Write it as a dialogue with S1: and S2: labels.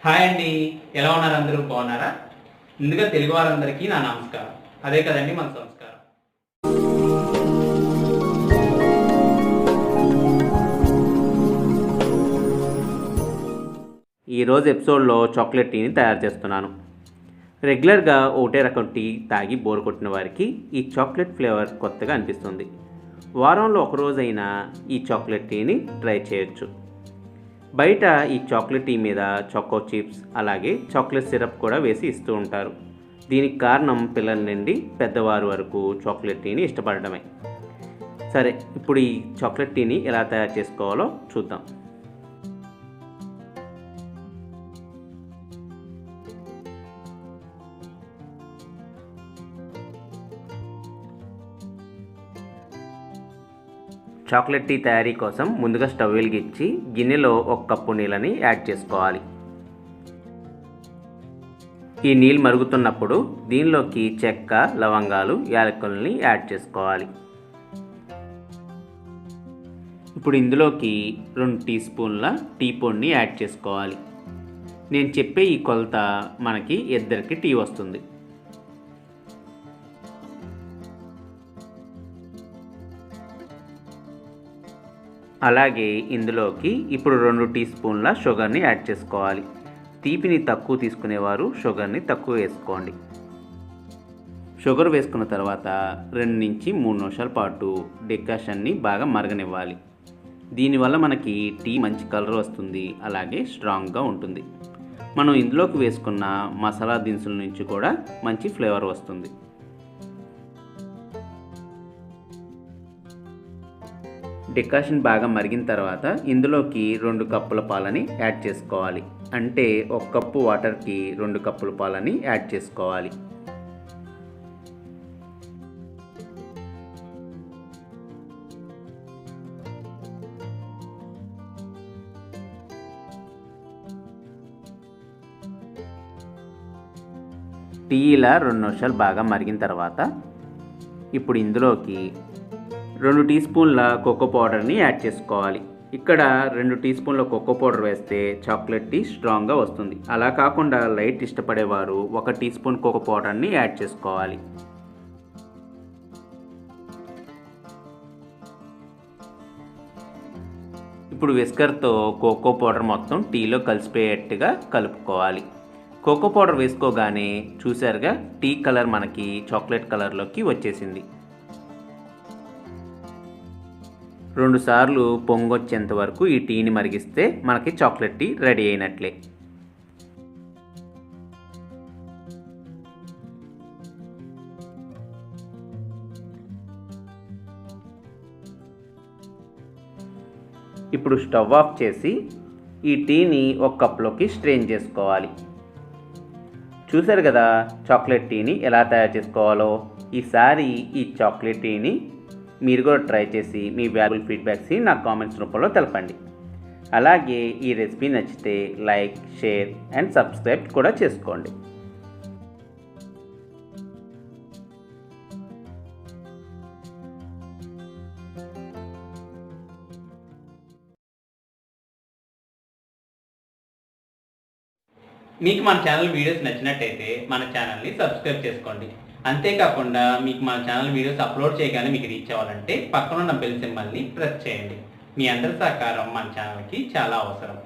S1: Hi అండి, ఎలా ఉన్నారు? అందరూ బాగున్నారా? ముందుగా తెలుగు వారందరికీ నా నమస్కారం. అదే కదండి మన సంస్కారం. ఈరోజు ఎపిసోడ్లో చాక్లెట్ టీని తయారు చేస్తున్నాను. రెగ్యులర్గా ఒకటే రకం టీ తాగి బోర్ కొట్టిన వారికి ఈ చాక్లెట్ ఫ్లేవర్ కొత్తగా అనిపిస్తుంది. వారంలో ఒకరోజైనా ఈ చాక్లెట్ టీని ట్రై చేయొచ్చు. బయట ఈ చాక్లెట్ టీ మీద కోకో చిప్స్ అలాగే చాక్లెట్ సిరప్ కూడా వేసి ఇస్తూ ఉంటారు. దీనికి కారణం పిల్లల నుండి పెద్దవారు వరకు చాక్లెట్ టీని ఇష్టపడడమే. సరే, ఇప్పుడు ఈ చాక్లెట్ టీని ఎలా తయారు చేసుకోవాలో చూద్దాం. చాక్లెట్ టీ తయారీ కోసం ముందుగా స్టవ్ వెలిగించి గిన్నెలో 1 కప్పు నీళ్ళని యాడ్ చేసుకోవాలి. ఈ నీళ్ళు మరుగుతున్నప్పుడు దీనిలోకి చెక్క, లవంగాలు, యాలకుల్ని యాడ్ చేసుకోవాలి. ఇప్పుడు ఇందులోకి 2 టీ స్పూన్ల టీ పొడిని యాడ్ చేసుకోవాలి. నేను చెప్పే ఈ కొలత మనకి 2 టీ వస్తుంది. అలాగే ఇందులోకి ఇప్పుడు 2 టీ స్పూన్ల షుగర్ని యాడ్ చేసుకోవాలి. తీపిని తక్కువ తీసుకునేవారు షుగర్ని తక్కువ వేసుకోండి. షుగర్ వేసుకున్న తర్వాత 2 నుంచి 3 నిమిషాల పాటు డికాషన్ని బాగా మరగనివ్వాలి. దీనివల్ల మనకి టీ మంచి కలర్ వస్తుంది, అలాగే స్ట్రాంగ్గా ఉంటుంది. మనం ఇందులోకి వేసుకున్న మసాలా దినుసుల నుంచి కూడా మంచి ఫ్లేవర్ వస్తుంది. డికాషన్ బాగా మరిగిన తర్వాత ఇందులోకి 2 కప్పుల పాలని యాడ్ చేసుకోవాలి. అంటే 1 కప్పు వాటర్కి 2 కప్పుల పాలని యాడ్ చేసుకోవాలి. టీ ఇలా 2 నిమిషాలు బాగా మరిగిన తర్వాత ఇప్పుడు ఇందులోకి 2 టీ స్పూన్ల కోకో పౌడర్ని యాడ్ చేసుకోవాలి. ఇక్కడ 2 టీ స్పూన్ల కోకో పౌడర్ వేస్తే చాక్లెట్ టీ స్ట్రాంగ్గా వస్తుంది. అలా కాకుండా లైట్ ఇష్టపడేవారు 1 టీ స్పూన్ కోకో పౌడర్ని యాడ్ చేసుకోవాలి. ఇప్పుడు విస్కర్తో కోకో పౌడర్ మొత్తం టీలో కలిసిపోయేట్టుగా కలుపుకోవాలి. కోకో పౌడర్ వేసుకోగానే చూసారుగా టీ కలర్ మనకి చాక్లెట్ కలర్లోకి వచ్చేసింది. 2 సార్లు పొంగొచ్చేంత వరకు ఈ టీని మరిగిస్తే మనకి చాక్లెట్ టీ రెడీ అయినట్లే. ఇప్పుడు స్టవ్ ఆఫ్ చేసి ఈ టీని 1 కప్లోకి స్ట్రెయిన్ చేసుకోవాలి. చూసారు కదా చాక్లెట్ టీని ఎలా తయారు చేసుకోవాలో. ఈసారి ఈ చాక్లెట్ టీని మీరు కూడా ట్రై చేసి మీ వాల్యుబుల్ ఫీడ్బ్యాక్స్ని నాకు కామెంట్స్ రూపంలో తెలపండి. అలాగే ఈ రెసిపీ నచ్చితే లైక్, షేర్ అండ్ సబ్స్క్రైబ్ కూడా చేసుకోండి. మీకు మన ఛానల్ వీడియోస్ నచ్చినట్టయితే మన ఛానల్ని సబ్స్క్రైబ్ చేసుకోండి. అంతేకాకుండా మీకు మన ఛానల్ వీడియోస్ అప్లోడ్ చేయగానే మీకు రీచ్ అవ్వాలంటే పక్కన ఉన్న బెల్ సింబల్ని ప్రెస్ చేయండి. మీ అందరి సహకారం మన ఛానల్కి చాలా అవసరం.